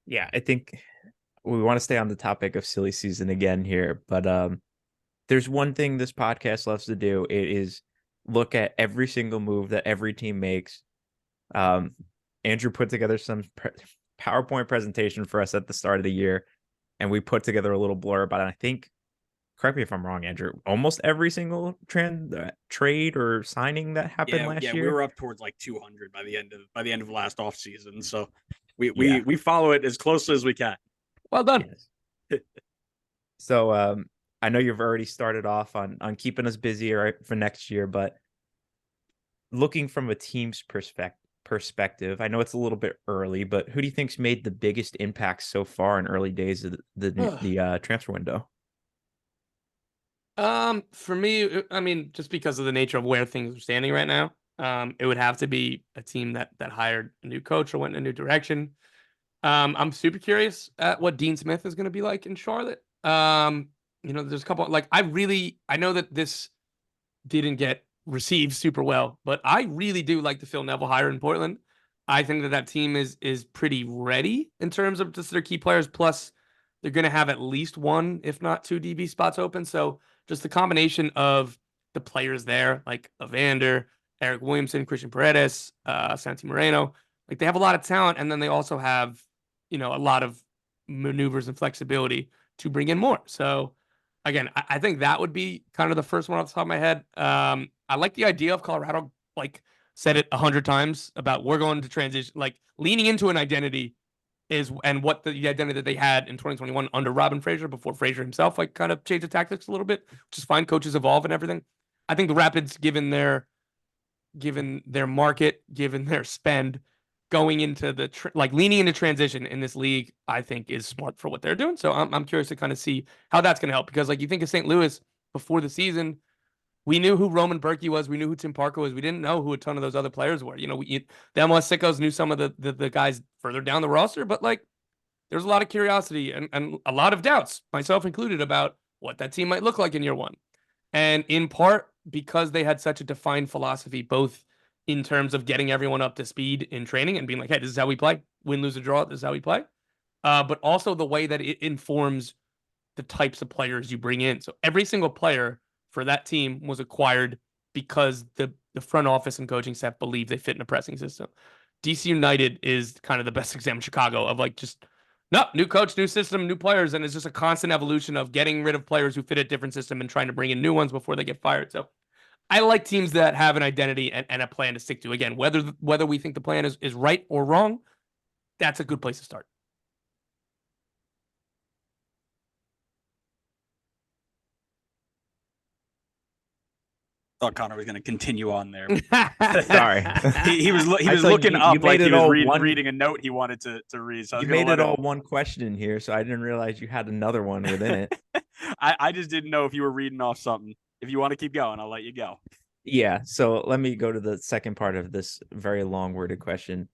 Yeah, I think we want to stay on the topic of silly season again here, but there's one thing this podcast loves to do. It is look at every single move that every team makes. Um, Andrew put together some PowerPoint presentation for us at the start of the year, and we put together a little blurb about it. I think, correct me if I'm wrong, Andrew, almost every single trade or signing that happened Yeah, last yeah, we year. were up towards like 200 by the end of last offseason. So we we Yeah. we follow it as closely as we can. Well done. Yes. So I know you've already started off on keeping us busy right for next year, but looking from a team's perspective, I know it's a little bit early, but who do you think's made the biggest impact so far in early days of the transfer window? For me, I mean, just because of the nature of where things are standing right now, it would have to be a team that hired a new coach or went in a new direction. I'm super curious at what Dean Smith is going to be like in Charlotte. There's a couple like I know that this didn't get received super well, but I really do like the Phil Neville hire in Portland. I think that team is pretty ready in terms of just their key players. Plus, they're going to have at least one, if not two, DB spots open. So just the combination of the players there, like Evander, Eric Williamson, Christian Paredes, Santi Moreno, like they have a lot of talent, and then they also have a lot of maneuvers and flexibility to bring in more. So again, I think that would be kind of the first one off the top of my head. I like the idea of Colorado, like said it 100 times about we're going to transition, like leaning into an identity and what the identity that they had in 2021 under Robin Fraser before Fraser himself, like kind of changed the tactics a little bit, which is fine. Coaches evolve and everything. I think the Rapids, given their market, given their spend, going into like leaning into transition in this league, I think is smart for what they're doing. So I'm curious to kind of see how that's going to help because like you think of St. Louis before the season, we knew who Roman Berkey was, we knew who Tim Parker was, we didn't know who a ton of those other players were. The MLS sickos knew some of the guys further down the roster, but like there's a lot of curiosity and a lot of doubts, myself included, about what that team might look like in year one. And in part because they had such a defined philosophy, both in terms of getting everyone up to speed in training and being like, hey, this is how we play, win, lose, or draw, this is how we play. But also the way that it informs the types of players you bring in. So every single player for that team was acquired because the front office and coaching staff believe they fit in a pressing system. DC United is kind of the best example in Chicago of like just no, new coach, new system, new players, and it's just a constant evolution of getting rid of players who fit a different system and trying to bring in new ones before they get fired. So I like teams that have an identity and a plan to stick to. Again, whether we think the plan is right or wrong, that's a good place to start. Thought Connor was going to continue on there. Sorry. He was looking up like he was reading a note he wanted to read. So you made it all one question in here, so I didn't realize you had another one within it. I just didn't know if you were reading off something. If you want to keep going, I'll let you go. Yeah, so let me go to the second part of this very long worded question.